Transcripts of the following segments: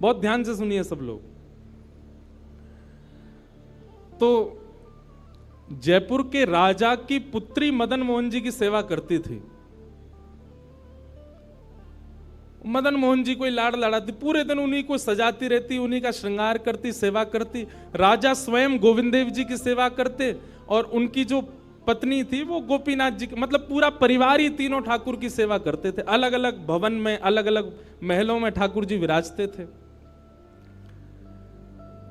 बहुत ध्यान से सुनिए सब लोग। तो जयपुर के राजा की पुत्री मदन मोहन जी की सेवा करती थी। मदन मोहन जी कोई लाड़ लड़ाती, पूरे दिन उन्हीं को सजाती रहती, उन्हीं का श्रृंगार करती, सेवा करती। राजा स्वयं गोविंद देव जी की सेवा करते और उनकी जो पत्नी थी वो गोपीनाथ जी, मतलब पूरा परिवार ही तीनों ठाकुर की सेवा करते थे। अलग अलग भवन में, अलग अलग महलों में ठाकुर जी विराजते थे।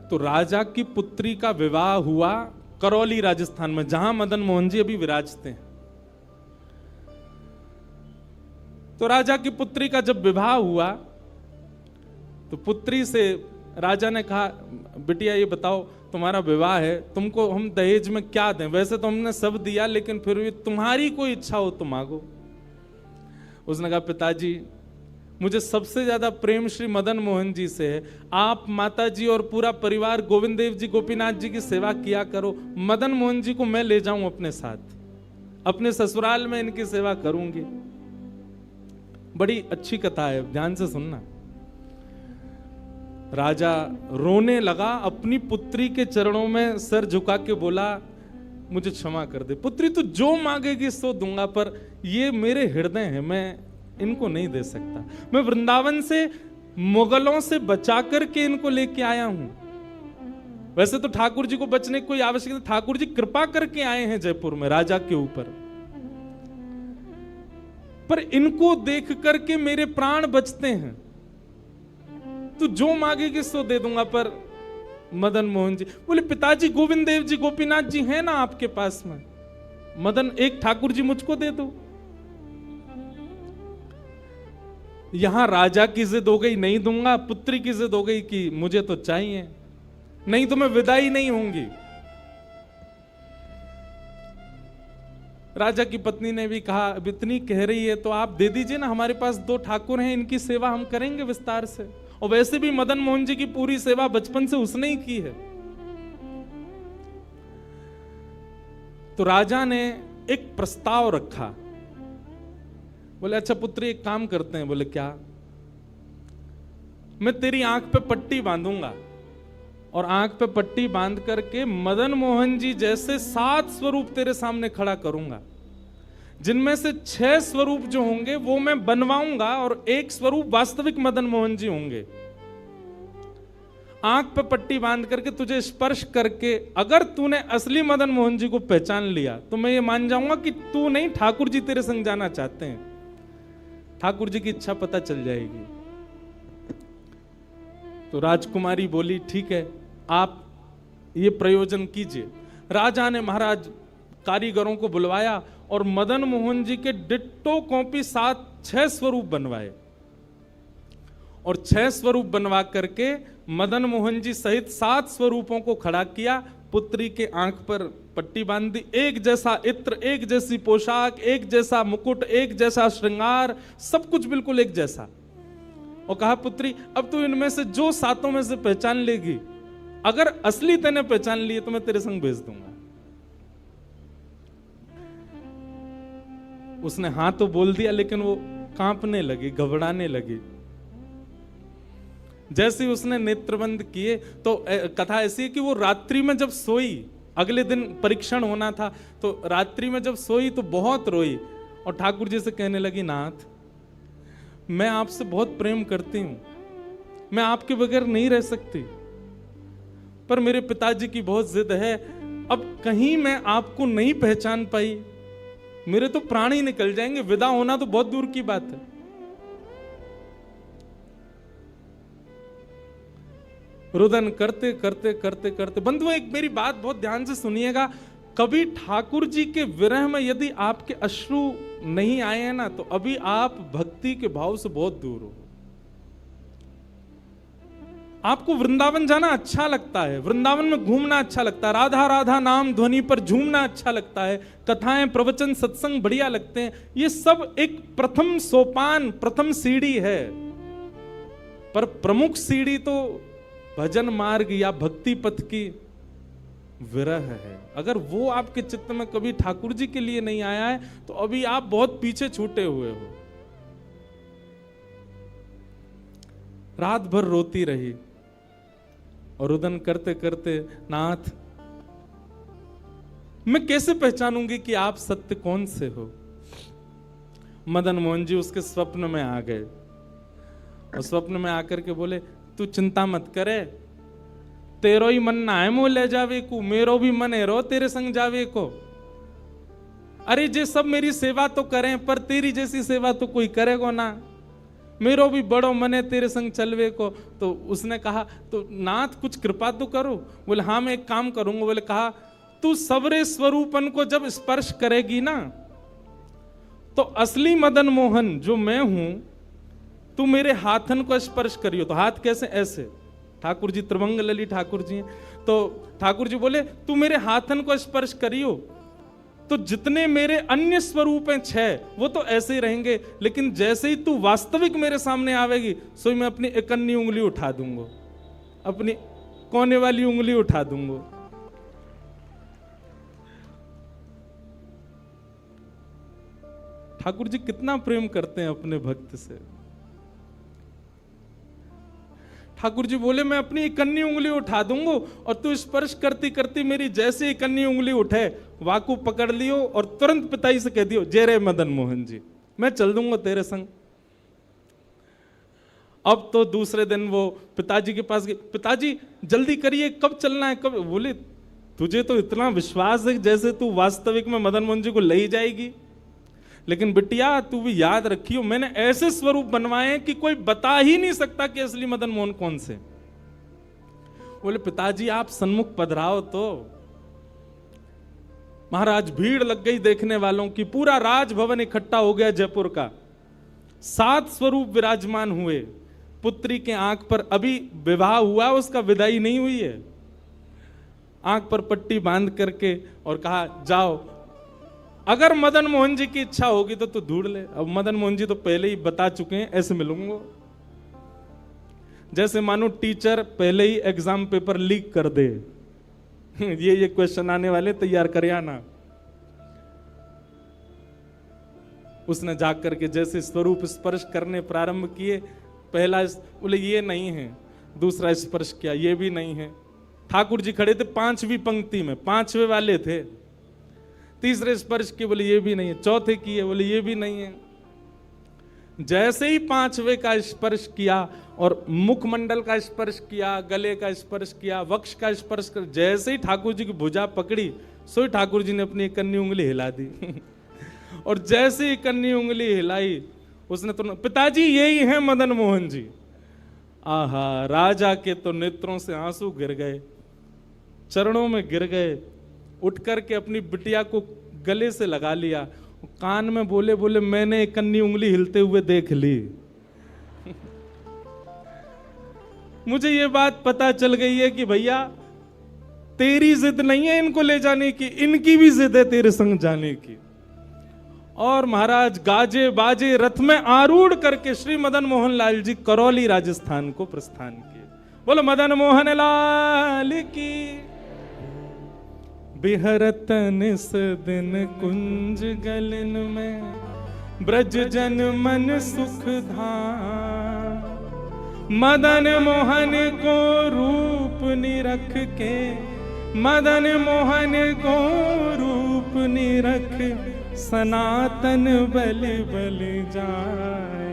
तो राजा की पुत्री का विवाह हुआ करौली राजस्थान में, जहां मदन मोहन जी अभी विराजते हैं। तो राजा की पुत्री का जब विवाह हुआ तो पुत्री से राजा ने कहा, बिटिया ये बताओ तुम्हारा विवाह है, तुमको हम दहेज में क्या दें? वैसे तो हमने सब दिया, लेकिन फिर भी तुम्हारी कोई इच्छा हो तो मांगो। उसने कहा, पिताजी मुझे सबसे ज्यादा प्रेम श्री मदन मोहन जी से है। आप माता जी और पूरा परिवार गोविंद देव जी, गोपीनाथ जी की सेवा किया करो। मदन मोहन जी को मैं ले जाऊं अपने साथ, अपने ससुराल में इनकी सेवा करूंगी। बड़ी अच्छी कथा है, ध्यान से सुनना। राजा रोने लगा, अपनी पुत्री के चरणों में सर झुका के बोला, मुझे क्षमा कर दे पुत्री, तू जो मांगेगी सो दूंगा, पर ये मेरे हृदय है, मैं इनको नहीं दे सकता। मैं वृंदावन से मुगलों से बचा करके इनको लेके आया हूं। वैसे तो ठाकुर जी को बचने की कोई आवश्यकता, ठाकुर जी कृपा करके आए हैं जयपुर में राजा के ऊपर, पर इनको देख करके मेरे प्राण बचते हैं। तू जो मांगेगी सो दे दूंगा। पर मदन मोहन जी बोले, पिताजी गोविंद देव जी, गोपीनाथ जी हैं ना आपके पास में, मदन एक ठाकुर जी मुझको दे दो। यहां राजा की जिद हो गई, नहीं दूंगा। पुत्री की जिद हो गई कि मुझे तो चाहिए, नहीं तो मैं विदाई नहीं होंगी। राजा की पत्नी ने भी कहा, अब इतनी कह रही है तो आप दे दीजिए ना, हमारे पास 2 ठाकुर हैं, इनकी सेवा हम करेंगे विस्तार से। और वैसे भी मदन मोहन जी की पूरी सेवा बचपन से उसने ही की है। तो राजा ने एक प्रस्ताव रखा। बोले, अच्छा पुत्री एक काम करते हैं। बोले, क्या? मैं तेरी आंख पे पट्टी बांधूंगा और आंख पे पट्टी बांध करके मदन मोहन जी जैसे 7 स्वरूप तेरे सामने खड़ा करूंगा, जिनमें से 6 स्वरूप जो होंगे वो मैं बनवाऊंगा और 1 स्वरूप वास्तविक मदन मोहन जी होंगे। आंख पे पट्टी बांध करके तुझे स्पर्श करके अगर तूने असली मदन मोहन जी को पहचान लिया तो मैं ये मान जाऊंगा कि तू नहीं, ठाकुर जी तेरे संग जाना चाहते हैं। ठाकुर जी की इच्छा पता चल जाएगी। तो राजकुमारी बोली, ठीक है, आप ये प्रयोजन कीजिए। राजा ने महाराज कारीगरों को बुलवाया और मदन मोहन जी के डिट्टो कॉपी 6 स्वरूप बनवाए और 6 स्वरूप बनवा करके मदन मोहन जी सहित 7 स्वरूपों को खड़ा किया। पुत्री के आंख पर पट्टी बांध दी, एक जैसा इत्र, एक जैसी पोशाक, एक जैसा मुकुट, एक जैसा श्रृंगार, सब कुछ बिल्कुल एक जैसा। और कहा, पुत्री अब तू इनमें से जो 7 में से पहचान लेगी, अगर असली तूने पहचान लिए तो मैं तेरे संग भेज दूंगा। उसने हाँ तो बोल दिया, लेकिन वो कांपने लगी, घबराने लगी। जैसे ही उसने नेत्रबंद किए तो कथा ऐसी है कि वो रात्रि में जब सोई, अगले दिन परीक्षण होना था, तो रात्रि में जब सोई तो बहुत रोई और ठाकुर जी से कहने लगी, नाथ मैं आपसे बहुत प्रेम करती हूं, मैं आपके बगैर नहीं रह सकती, पर मेरे पिताजी की बहुत जिद है। अब कहीं मैं आपको नहीं पहचान पाई, मेरे तो प्राण ही निकल जाएंगे, विदा होना तो बहुत दूर की बात है। रुदन करते करते करते करते, बंधुओं एक मेरी बात बहुत ध्यान से सुनिएगा, कभी ठाकुर जी के विरह में यदि आपके अश्रु नहीं आए हैं ना, तो अभी आप भक्ति के भाव से बहुत दूर हो। आपको वृंदावन जाना अच्छा लगता है, वृंदावन में घूमना अच्छा लगता है, राधा राधा नाम ध्वनि पर झूमना अच्छा लगता है, कथाएं प्रवचन सत्संग बढ़िया लगते हैं, ये सब एक प्रथम सोपान, प्रथम सीढ़ी है। पर प्रमुख सीढ़ी तो भजन मार्ग या भक्ति पथ की विरह है। अगर वो आपके चित्त में कभी ठाकुर जी के लिए नहीं आया है तो अभी आप बहुत पीछे छूटे हुए हो। रात भर रोती रही और रुदन करते करते, नाथ मैं कैसे पहचानूंगी कि आप सत्य कौन से हो। मदन मोहन जी उसके स्वप्न में आ गए और स्वप्न में आकर के बोले, तू चिंता मत करे, तेरो ही मन ना है मोह ले जावे को, मेरो भी मन है रो तेरे संग जावे को। अरे जे सब मेरी सेवा तो करें, पर तेरी जैसी सेवा तो कोई करेगा ना, मेरो भी बड़ो मन है तेरे संग चलवे को। तो उसने कहा, तो नाथ कुछ कृपा तो करो। बोले हाँ मैं एक काम करूंगा। बोले कहा, तू सबरे स्वरूपन को जब स्पर्श करेगी ना, तो असली मदन मोहन जो मैं हूं, तू मेरे हाथन को स्पर्श करियो। तो हाथ कैसे? ऐसे। ठाकुर जी त्रिभंग लली ठाकुर जी हैं, तो ठाकुर जी बोले तू मेरे हाथन को स्पर्श करियो, तो जितने मेरे अन्य स्वरूप हैं 6 वो तो ऐसे ही रहेंगे, लेकिन जैसे ही तू वास्तविक मेरे सामने आवेगी, सो मैं अपनी इकन्नी उंगली उठा दूंगा, अपनी कोने वाली उंगली उठा दूंगा। ठाकुर जी कितना प्रेम करते हैं अपने भक्त से। ठाकुर जी बोले मैं अपनी इकन्नी उंगली उठा दूंगा और तू स्पर्श करती करती मेरी जैसे इकन्नी उंगली उठे, वाकू पकड़ लियो और तुरंत पिताजी से कह दियो, जय रे मदन मोहन जी, मैं चल दूंगा तेरे संग। अब तो दूसरे दिन वो पिताजी के पास गए, पिताजी जल्दी करिए, कब चलना है कब? बोले तुझे तो इतना विश्वास है जैसे तू वास्तविक में मदन मोहन जी को ले ही जाएगी, लेकिन बिटिया तू भी याद रखियो, मैंने ऐसे स्वरूप बनवाए कि कोई बता ही नहीं सकता कि असली मदन मोहन कौन से। बोले पिताजी आप सन्मुख पधराओ। तो महाराज भीड़ लग गई देखने वालों की, पूरा राजभवन इकट्ठा हो गया जयपुर का। 7 स्वरूप विराजमान हुए। पुत्री के आंख पर अभी विवाह हुआ, उसका विदाई नहीं हुई है, आंख पर पट्टी बांध करके और कहा जाओ, अगर मदन मोहन जी की इच्छा होगी तो तू ढूंढ ले। अब मदन मोहन जी तो पहले ही बता चुके हैं, ऐसे मिलूंगा। जैसे मानो टीचर पहले ही एग्जाम पेपर लीक कर दे, ये क्वेश्चन आने वाले, तैयार कर आना। उसने जाग करके जैसे स्वरूप स्पर्श करने प्रारंभ किए, पहला बोले ये नहीं है, दूसरा स्पर्श किया, ये भी नहीं है। ठाकुर जी खड़े थे 5वीं पंक्ति में, 5वें वाले थे। तीसरे स्पर्श किए, बोले ये भी नहीं है। चौथे किए, बोले ये भी नहीं है। जैसे ही 5वें का स्पर्श किया और मुखमंडल का स्पर्श किया, गले का स्पर्श किया, वक्ष का स्पर्श कर, जैसे ही ठाकुर जी की भुजा पकड़ी, सो ही ठाकुर जी ने अपनी इकन्नी उंगली हिला दी। और जैसे ही इकन्नी उंगली हिलाई, उसने तो, पिताजी यही है मदन मोहन जी। आहा, राजा के तो नेत्रों से आंसू गिर गए, चरणों में गिर गए, उठ करके अपनी बिटिया को गले से लगा लिया, कान में बोले बोले मैंने इकन्नी उंगली हिलते हुए देख ली। मुझे ये बात पता चल गई है कि भैया तेरी जिद नहीं है इनको ले जाने की, इनकी भी जिद है तेरे संग जाने की। और महाराज गाजे बाजे रथ में आरूढ़ करके श्री मदन मोहन लाल जी करौली राजस्थान को प्रस्थान किए। बोलो मदन मोहन लाल की। बिहरत निस दिन कुंज गलन में, ब्रज जन मन सुख धाम। मदन मोहन को रूप निरख के, मदन मोहन को रूप निरख, सनातन बल बल जाए।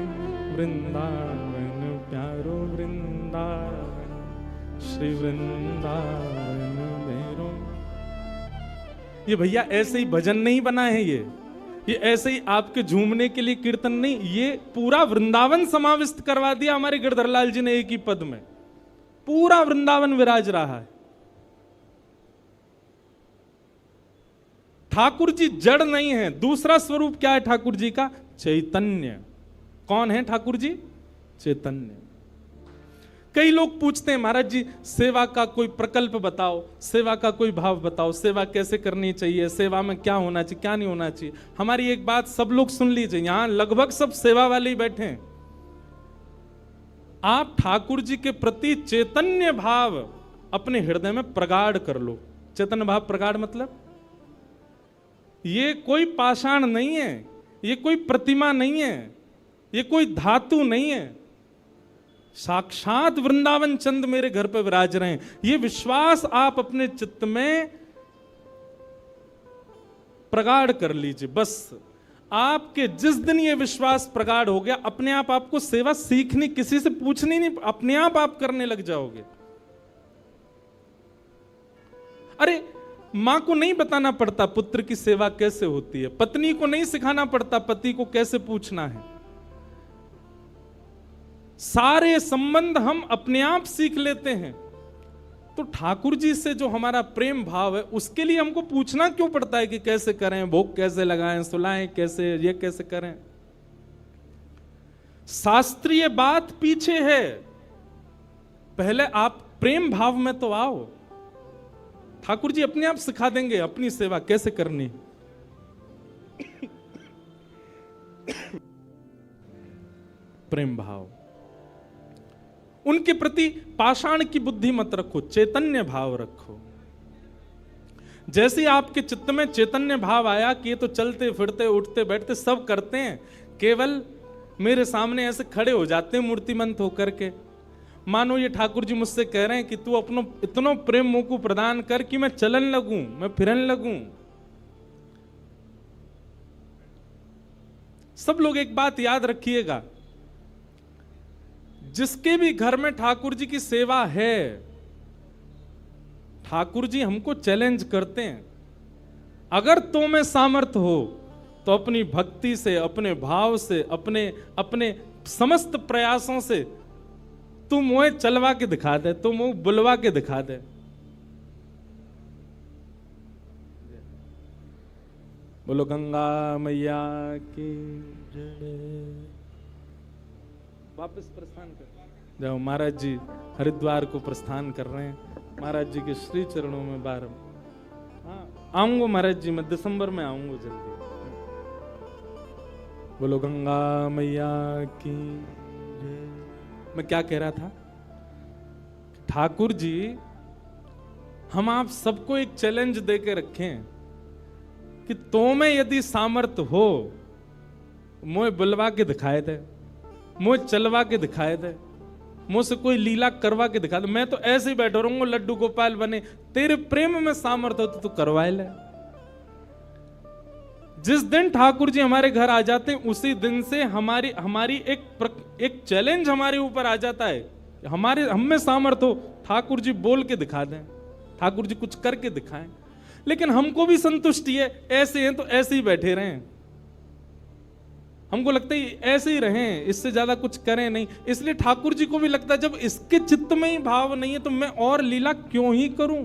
वृंदावन प्यारो वृंदावन, श्री वृंदावन मेरो। ये भैया ऐसे ही भजन नहीं बना है, ये ऐसे ही आपके झूमने के लिए कीर्तन नहीं, ये पूरा वृंदावन समाविष्ट करवा दिया हमारे गिरधरलाल जी ने एक ही पद में। पूरा वृंदावन विराज रहा है। ठाकुर जी जड़ नहीं है। दूसरा स्वरूप क्या है ठाकुर जी का? चैतन्य। कौन है ठाकुर जी? चैतन्य। कई लोग पूछते हैं महाराज जी सेवा का कोई प्रकल्प बताओ, सेवा का कोई भाव बताओ, सेवा कैसे करनी चाहिए, सेवा में क्या होना चाहिए क्या नहीं होना चाहिए। हमारी एक बात सब लोग सुन लीजिए, यहां लगभग सब सेवा वाले ही बैठे हैं। आप ठाकुर जी के प्रति चैतन्य भाव अपने हृदय में प्रगाढ़ कर लो। चैतन्य भाव प्रगाढ़ मतलब ये कोई पाषाण नहीं है, ये कोई प्रतिमा नहीं है, ये कोई धातु नहीं है, साक्षात वृंदावन चंद मेरे घर पर विराज रहे हैं, ये विश्वास आप अपने चित्त में प्रगाढ़ कर लीजिए। बस आपके जिस दिन ये विश्वास प्रगाढ़ हो गया, अपने आप आपको सेवा सीखनी, किसी से पूछनी नहीं, अपने आप करने लग जाओगे। अरे मां को नहीं बताना पड़ता पुत्र की सेवा कैसे होती है, पत्नी को नहीं सिखाना पड़ता पति को कैसे पूछना है। सारे संबंध हम अपने आप सीख लेते हैं। तो ठाकुर जी से जो हमारा प्रेम भाव है, उसके लिए हमको पूछना क्यों पड़ता है कि कैसे करें, भोग कैसे लगाएं, सुलाएं कैसे, ये कैसे करें। शास्त्रीय बात पीछे है, पहले आप प्रेम भाव में तो आओ। ठाकुर जी अपने आप सिखा देंगे अपनी सेवा कैसे करनी। प्रेम भाव, उनके प्रति पाषाण की बुद्धि मत रखो, चैतन्य भाव रखो। जैसे आपके चित्त में चैतन्य भाव आया कि ये तो चलते फिरते उठते बैठते सब करते हैं, केवल मेरे सामने ऐसे खड़े हो जाते हैं मूर्तिमंत होकर के, मानो ये ठाकुर जी मुझसे कह रहे हैं कि तू अपनो इतनो प्रेम मोको प्रदान कर कि मैं चलन लगूं, मैं फिरन लगूं। सब लोग एक बात याद रखिएगा, जिसके भी घर में ठाकुर जी की सेवा है, ठाकुर जी हमको चैलेंज करते हैं, अगर तो में सामर्थ्य हो तो अपनी भक्ति से, अपने भाव से, अपने समस्त प्रयासों से तू मुझे चलवा के दिखा दे, तू मुझे बुलवा के दिखा दे। बोलो गंगा मैया की जय। वापस प्रस्थान कर जाओ। महाराज जी हरिद्वार को प्रस्थान कर रहे हैं, महाराज जी के श्री चरणों में बार। हाँ आऊंगा महाराज जी, मैं दिसंबर में आऊंगा जल्दी। बोलो गंगा मैया की जय। मैं क्या कह रहा था, ठाकुर जी हम आप सबको एक चैलेंज देके रखें कि तो में यदि सामर्थ्य हो, मुझे बुलवा के दिखाए दे, मुझे चलवा के दिखाए दे, मुझसे कोई लीला करवा के दिखा दे। मैं तो ऐसे ही बैठा रहूंगा लड्डू गोपाल बने, तेरे प्रेम में सामर्थ्य हो तो तू करवाए ले। जिस दिन ठाकुर जी हमारे घर आ जाते हैं, उसी दिन से हमारी एक चैलेंज हमारे ऊपर आ जाता है। हम में सामर्थ्य हो, ठाकुर जी बोल के दिखा दें, ठाकुर जी कुछ करके दिखाएं। लेकिन हमको भी संतुष्टि है, ऐसे हैं तो ऐसे ही बैठे रहें, हमको लगता है ऐसे ही रहें, इससे ज्यादा कुछ करें नहीं। इसलिए ठाकुर जी को भी लगता है जब इसके चित्त में ही भाव नहीं है तो मैं और लीला क्यों ही करूं।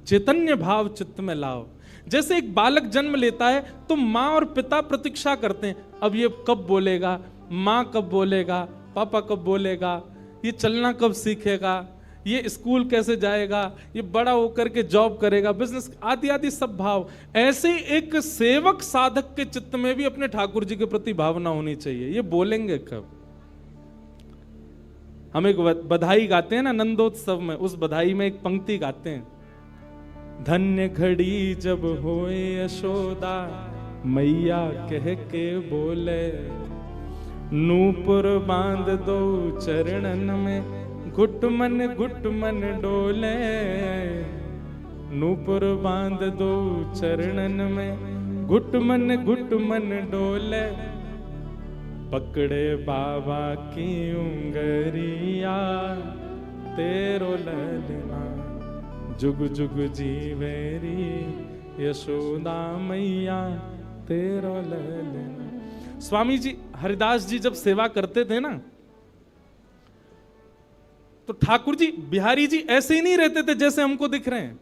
चैतन्य भाव चित्त में लाओ। जैसे एक बालक जन्म लेता है तो माँ और पिता प्रतीक्षा करते हैं, अब ये कब बोलेगा, माँ कब बोलेगा, पापा कब बोलेगा, ये चलना कब सीखेगा, ये स्कूल कैसे जाएगा, ये बड़ा होकर के जॉब करेगा, बिजनेस आदि आदि सब भाव। ऐसे एक सेवक साधक के चित्त में भी अपने ठाकुर जी के प्रति भावना होनी चाहिए, ये बोलेंगे कब। हम एक बधाई गाते हैं ना नंदोत्सव में, उस बधाई में एक पंक्ति गाते हैं, धन्य घड़ी जब होए यशोदा मैया कह के बोले, नूपुर बांध दो चरणन में घुट मन डोले, नूपुर बांध दो चरणन में घुट मन डोले, पकड़े बाबा की उंगरिया तेरो ललना जुग जुग जीवेरी यशोदा मैया तेरो ललना। स्वामी जी हरिदास जी जब सेवा करते थे ना, तो ठाकुर जी बिहारी जी ऐसे ही नहीं रहते थे जैसे हमको दिख रहे हैं।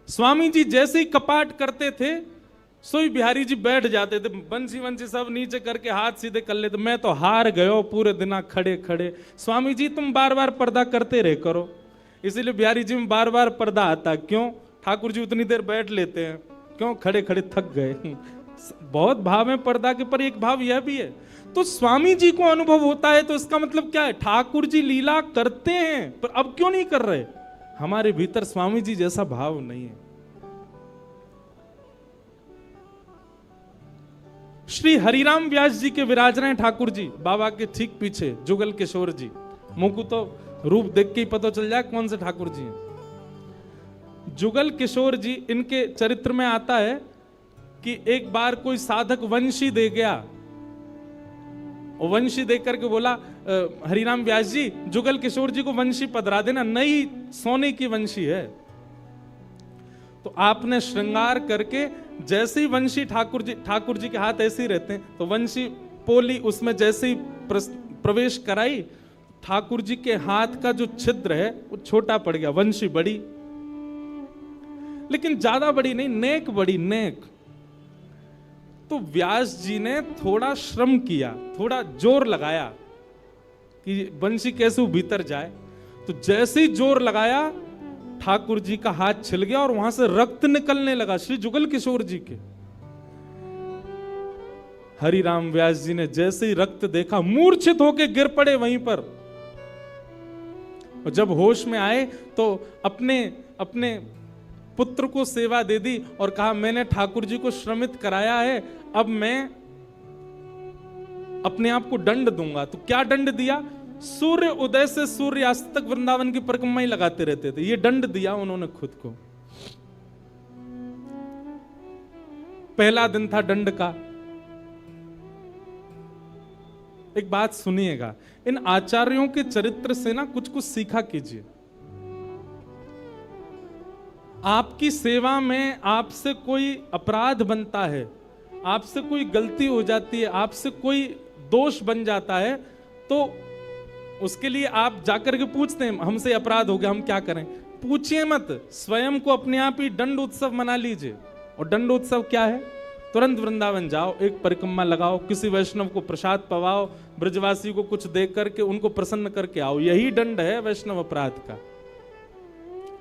स्वामी जी जैसे ही कपाट करते थे, सोई बिहारी जी बैठ जाते थे, बंसी सब नीचे करके हाथ सीधे कर लेते। मैं तो हार गयो पूरे दिन खड़े खड़े। स्वामी जी तुम बार बार पर्दा करते रहे करो, इसीलिए बिहारी जी में बार बार पर्दा आता। क्यों? ठाकुर जी उतनी देर बैठ लेते हैं, क्यों? खड़े खड़े थक गए। बहुत भाव है पर्दा के, पर एक भाव यह भी है। तो स्वामी जी को अनुभव होता है, तो इसका मतलब क्या है? ठाकुर जी लीला करते हैं, पर अब क्यों नहीं कर रहे? हमारे भीतर स्वामी जी जैसा भाव नहीं है। श्री हरिराम व्यास जी के विराज रहे ठाकुर जी, बाबा के ठीक पीछे जुगल किशोर जी। मुंह को तो रूप देख के ही पता चल जाए कौन से ठाकुर जी हैं। जुगल किशोर जी, इनके चरित्र में आता है कि एक बार कोई साधक वंशी दे गया, और वंशी देख करके बोला हरिराम व्यास जी, जुगल किशोर जी को वंशी पधरा देना, नई सोने की वंशी है। तो आपने श्रृंगार करके जैसे ही वंशी ठाकुर जी के हाथ ऐसे ही रहते हैं, तो वंशी पोली उसमें जैसे ही प्रवेश कराई, ठाकुर जी के हाथ का जो छिद्र है वो छोटा पड़ गया, वंशी बड़ी, लेकिन ज्यादा बड़ी नहीं, नेक बड़ी, नेक। तो व्यास जी ने थोड़ा श्रम किया, थोड़ा जोर लगाया कि वंशी कैसे भीतर जाए। तो जैसे ही जोर लगाया, ठाकुर जी का हाथ छिल गया और वहां से रक्त निकलने लगा, श्री जुगल किशोर जी के। हरिराम व्यास जी ने जैसे ही रक्त देखा, मूर्छित होकर गिर पड़े वहीं पर। और जब होश में आए तो अपने पुत्र को सेवा दे दी और कहा, मैंने ठाकुर जी को श्रमित कराया है, अब मैं अपने आप को दंड दूंगा। तो क्या दंड दिया? सूर्य उदय से सूर्यास्त तक वृंदावन की परिक्रमा ही लगाते रहते थे, ये दंड दिया उन्होंने खुद को। पहला दिन था दंड का। एक बात सुनिएगा, इन आचार्यों के चरित्र से ना कुछ कुछ सीखा कीजिए। आपकी सेवा में आपसे कोई अपराध बनता है, आपसे कोई गलती हो जाती है, आपसे कोई दोष बन जाता है, तो उसके लिए आप जाकर के पूछते हैं, हमसे अपराध हो गया, हम क्या करें? पूछिए मत, स्वयं को अपने आप ही दंड उत्सव मना लीजिए। और दंड उत्सव क्या है? तुरंत वृंदावन जाओ, एक परिक्रमा लगाओ, किसी वैष्णव को प्रसाद पवाओ, ब्रजवासी को कुछ दे करके उनको प्रसन्न करके आओ। यही दंड है वैष्णव अपराध का,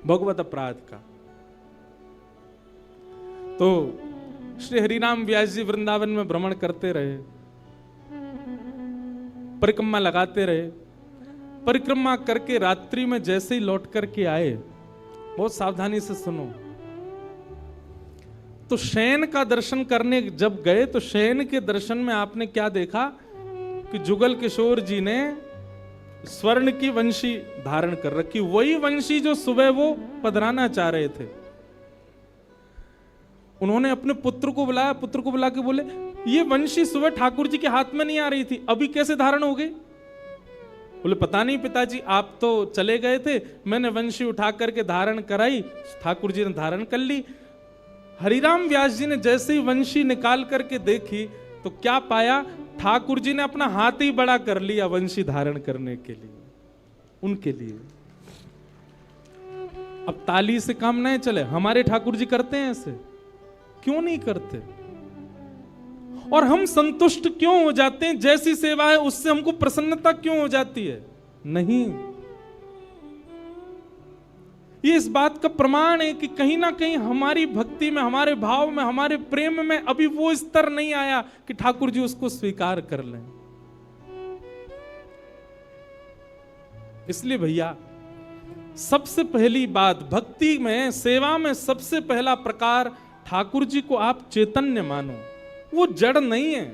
भगवत अपराध का। तो श्री हरिराम व्यास जी वृंदावन में भ्रमण करते रहे, परिक्रमा लगाते रहे। परिक्रमा करके रात्रि में जैसे ही लौट करके आए, बहुत सावधानी से सुनो, तो शयन का दर्शन करने जब गए, तो शयन के दर्शन में आपने क्या देखा कि जुगल किशोर जी ने स्वर्ण की वंशी धारण कर रखी, वही वंशी जो सुबह वो पधराना चाह रहे थे। उन्होंने अपने पुत्र को बुलाया, पुत्र को बुला के बोले, ये वंशी सुबह ठाकुर जी के हाथ में नहीं आ रही थी, अभी कैसे धारण हो गई? बोले, पता नहीं पिताजी, आप तो चले गए थे, मैंने वंशी उठा करके धारण कराई, ठाकुर जी ने धारण कर ली। हरिराम व्यास जी ने जैसे ही वंशी निकाल करके देखी, तो क्या पाया? ठाकुर जी ने अपना हाथ ही बड़ा कर लिया वंशी धारण करने के लिए, उनके लिए। अब ताली से काम नहीं चले, हमारे ठाकुर जी करते हैं ऐसे? क्यों नहीं करते? और हम संतुष्ट क्यों हो जाते हैं? जैसी सेवा है उससे हमको प्रसन्नता क्यों हो जाती है? नहीं। ये इस बात का प्रमाण है कि कहीं ना कहीं हमारी भक्ति में, हमारे भाव में, हमारे प्रेम में अभी वो स्तर नहीं आया कि ठाकुर जी उसको स्वीकार कर लें। इसलिए भैया, सबसे पहली बात भक्ति में, सेवा में सबसे पहला प्रकार, ठाकुर जी को आप चैतन्य मानो। वो जड़ नहीं है,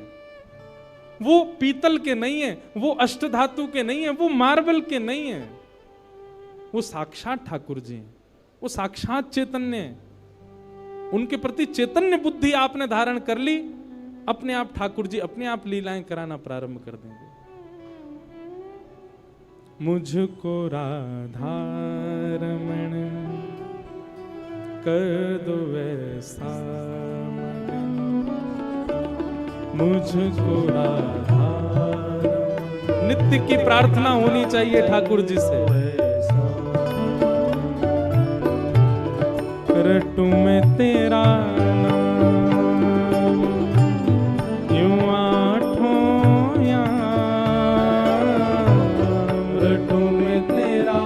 वो पीतल के नहीं है, वो अष्टधातु के नहीं है, वो मार्बल के नहीं है, वो साक्षात ठाकुर जी हैं, वो साक्षात चैतन्य है। उनके प्रति चैतन्य बुद्धि आपने धारण कर ली, अपने आप ठाकुर जी अपने आप लीलाएं कराना प्रारंभ कर देंगे। मुझको राधा रमण कर दो वैसा, मुझको राधा, नित्य की प्रार्थना होनी चाहिए ठाकुर जी से। रटू में तेरा नाम, यूं आठों याम, रटू में तेरा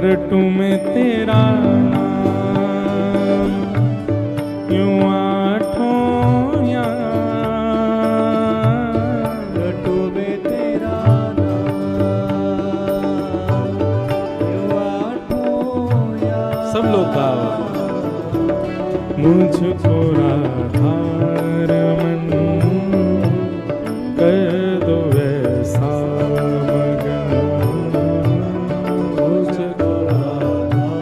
रटू में तेरा नाम, यूं आठों याम, रटू में तेरा नाम, मुझको राधारमन कर दो ऐसा मगन, मुझको राधारमन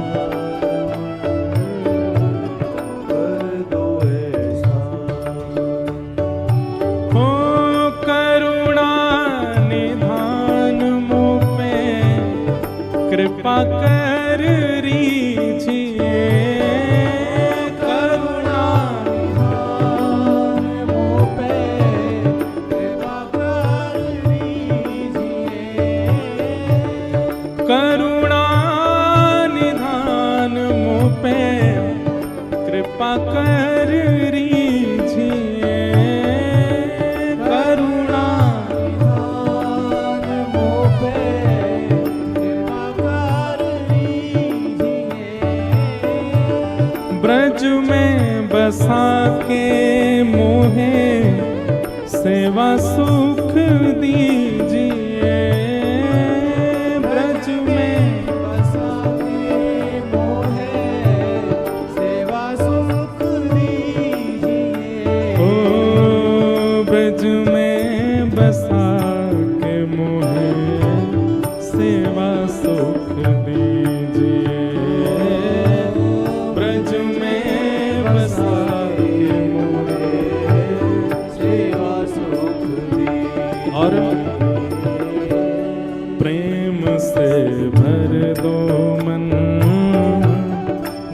कर दो ऐसा। हो करुणा निधान मुझ पे कृपा कर रीजिए, करुणा निधान मुझ पे कृपा कर रीजिए, करुणा निधान मुझ पे कृपा कर रीजिए। ब्रज में बसा के मोहे सेवा सुख दीजिए, ब्रज में बसा के मोहे सेवा सुख दीजिए, ब्रज में बसा के मोहे सेवा सुख दीजिए। और प्रेम से भर दो मन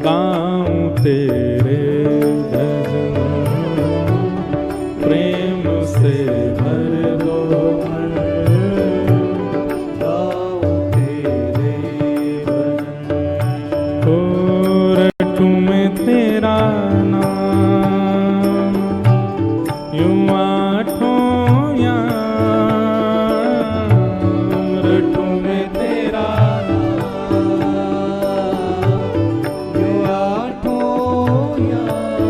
गाऊं तेरे भजन, प्रेम से भर दो मन गाऊं तेरे भजन। ओ रटूं मैं तेरा नाम यूं आठों याम, रटूं मैं तेरा नाम यूं आठों याम,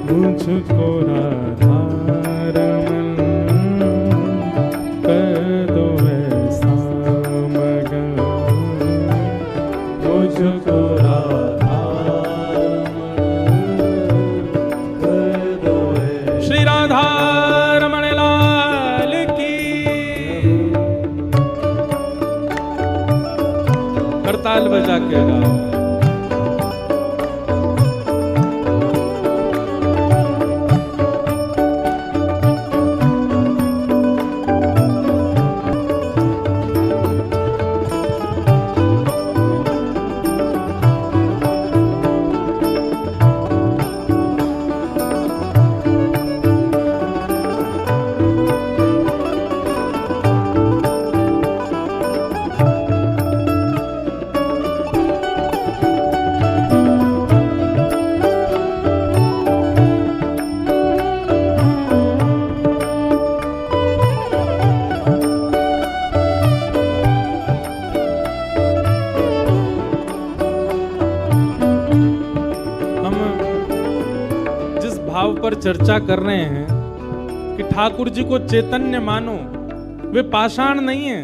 मुझको राधारमन कर दो ऐसा मगन, मुझको राधारमन कर दो ऐसा। श्री राधारमण लाल की। करताल बजा के गाओ। पर चर्चा कर रहे हैं कि ठाकुर जी को चैतन्य मानो, वे पाषाण नहीं है,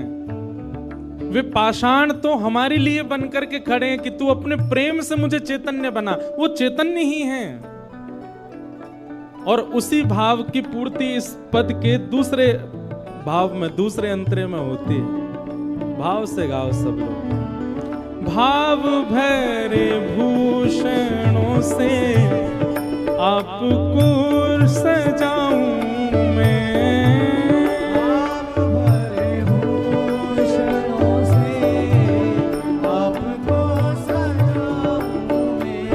वे पाषाण तो हमारे लिए बनकर के खड़े हैं कि तू अपने प्रेम से मुझे चैतन्य बना। वो चैतन्य ही हैं और उसी भाव की पूर्ति इस पद के दूसरे भाव में, दूसरे अंतरे में होती है। भाव से गाओ सब लोग। भाव भरे भूषणों से आपको सजाऊं मैं, भाव भरे भूषणों से आपको सजाऊं मैं,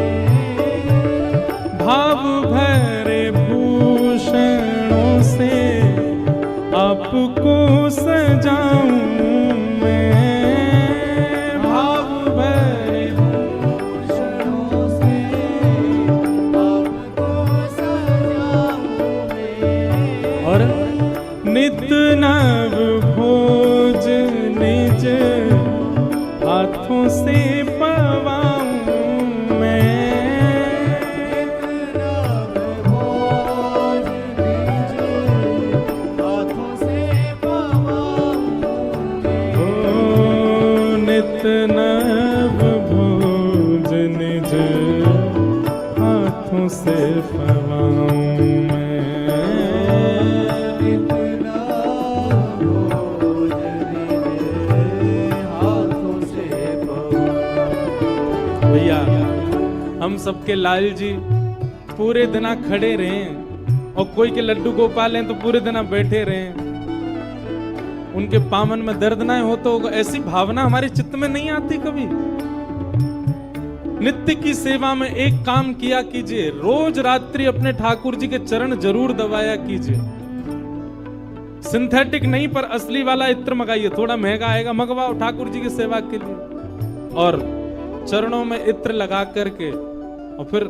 भाव भरे भूषणों से आपको सजाऊं से पवाऊं मैं, इतना भोजन दे हाथों से पवाऊं। भैया हम सबके लाल जी पूरे दिना खड़े रहे और कोई के लड्डू गोपाल हैं तो पूरे दिना बैठे रहे, उनके पामन में दर्द ना हो तो ऐसी भावना हमारे चित्त में नहीं आती कभी। नित्य की सेवा में एक काम किया कीजिए, रोज रात्रि अपने ठाकुर जी के चरण जरूर दबाया कीजिए। सिंथेटिक नहीं पर असली वाला इत्र मंगाइए, थोड़ा महंगा आएगा, मंगवाओ ठाकुर जी की सेवा के लिए, और चरणों में इत्र लगा करके और फिर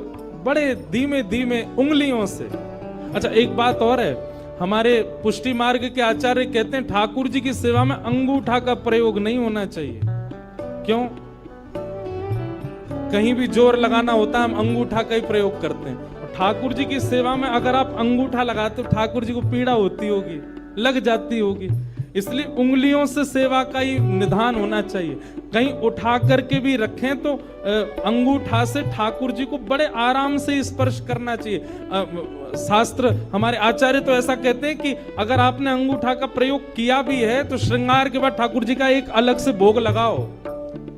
बड़े धीमे धीमे उंगलियों से। अच्छा एक बात और है, हमारे पुष्टि मार्ग के आचार्य कहते हैं ठाकुर जी की सेवा में अंगूठा का प्रयोग नहीं होना चाहिए। क्यों? कहीं भी जोर लगाना होता है हम अंगूठा का ही प्रयोग करते हैं, और ठाकुर जी की सेवा में अगर आप अंगूठा लगाते हो ठाकुर जी को पीड़ा होती होगी, लग जाती होगी, इसलिए उंगलियों से सेवा का ही निधान होना चाहिए। कहीं उठा करके भी रखें तो अंगूठा से ठाकुर जी को बड़े आराम से स्पर्श करना चाहिए। शास्त्र हमारे आचार्य तो ऐसा कहते हैं कि अगर आपने अंगूठा का प्रयोग किया भी है तो श्रृंगार के बाद ठाकुर जी का एक अलग से भोग लगाओ।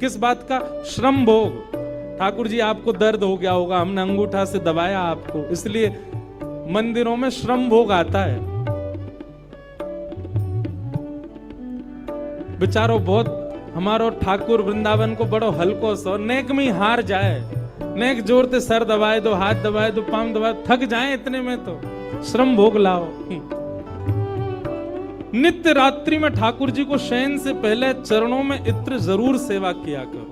किस बात का? श्रम भोग। ठाकुर जी आपको दर्द हो गया होगा, हमने अंगूठा से दबाया आपको, इसलिए मंदिरों में श्रम भोग आता है। बेचारो बहुत हमारो ठाकुर वृंदावन को बड़ो हल्को सो नेक में हार जाए, नेक जोरते सर दबाए दो, हाथ दबाए दो, पांव दबाए, थक जाए इतने में तो श्रम भोग लाओ। नित्य रात्रि में ठाकुर जी को शयन से पहले चरणों में इत्र जरूर सेवा किया करो।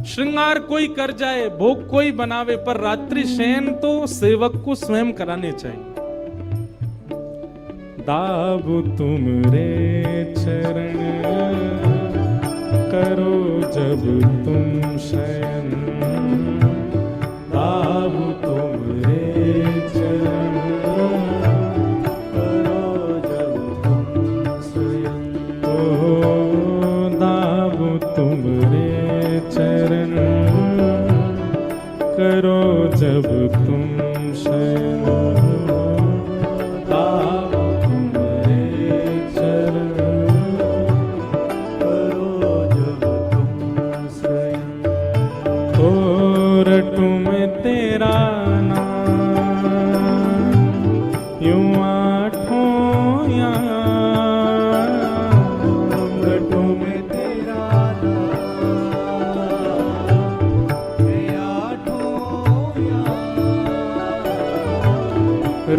श्रृंगार कोई कर जाए, भोग कोई बनावे, पर रात्रि शयन तो सेवक को स्वयं कराने चाहिए। दाबु तुमरे चरण करो जब तुम शयन, दाबु तुमरे चरण करो जब तुम स्वयं, ओ दाबु तुमरे चरण करो जब तुम शयन, दाबु तुमरे चरण करो जब तुम स्वयं। ओ रटू में तेरा नाम यूं आठों याम, रटू में तेरा नाम ये आठों याम,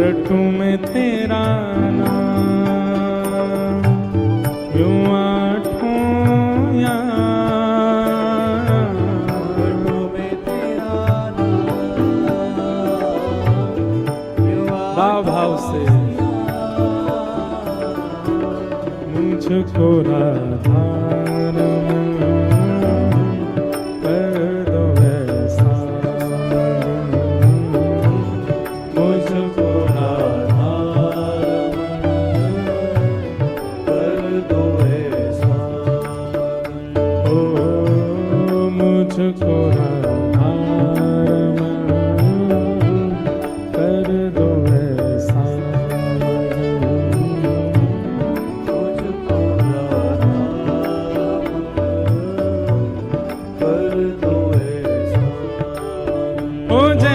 रटू में तेरा नाम यूं आठों याम, रटू में तेरा नाम ये भाव भाव से मुझको राधार कर दो ऐसा, मुझको राधार कर दो ऐसा, ओ मुझको राधार कर दो ऐसा, मुझको राधार कर दो ऐसा। ओ जय